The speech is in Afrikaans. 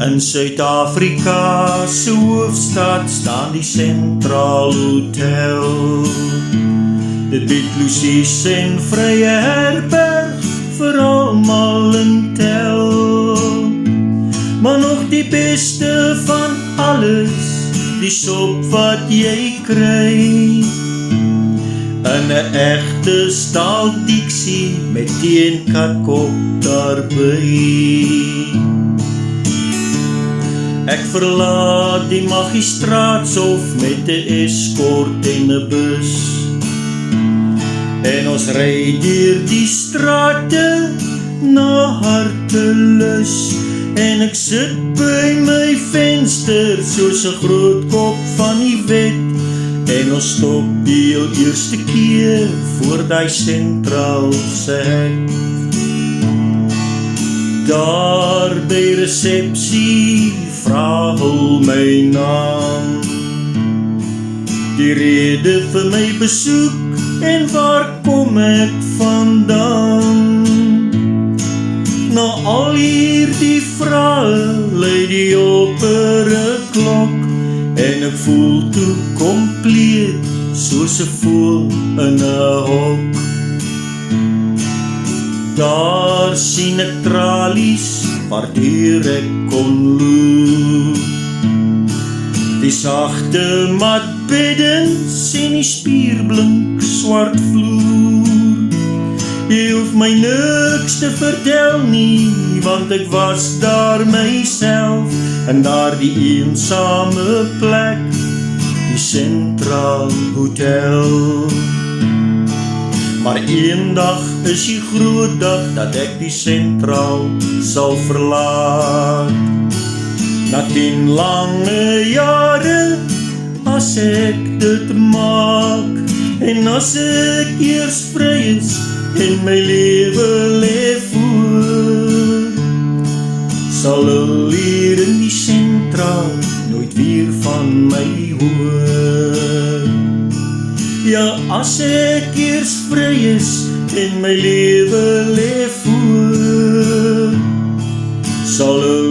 In Suid-Afrika se hoofstad staan die Sentraal Hotel. Dit bied logies en vrye herberg vir almal in tel. Maar nog die beste van alles, die sop wat jy kry, in 'n egte staal diksie met teenkatkop daarby. Ek verlaat die magistraatshof met 'n eskort en 'n bus, en ons ry deur die strate na Hartelus, en ek sit by my venster soos 'n groot kop van die wet, en ons stop die heel eerste keer voor die Sentraal se hek. Daar by resepsie vra hulle my naam, die rede vir my besoek en waar kom ek vandaan. Na al hierdie vrae lei die opere klok, en ek voel toe kompleet soos 'n voël in 'n hok. Daar sien ek tralies waardeur ek kon loop, die sagte matbeddens en die spierblink swart vloer. Jy hoef my niks te vertel nie, want ek was daar myself, in daar die eensame plek, die Sentraal Hotel. Maar eendag is die groot dag dat ek die Sentraal sal verlaat. Na 10 lange jare, as ek dit maak, en as ek eers vry is, en my lewe lê voor, sal hulle hier in die Sentraal nooit weer van my hoor. Ja, as ek eers vry is, en my lewe lê voor, sal hulle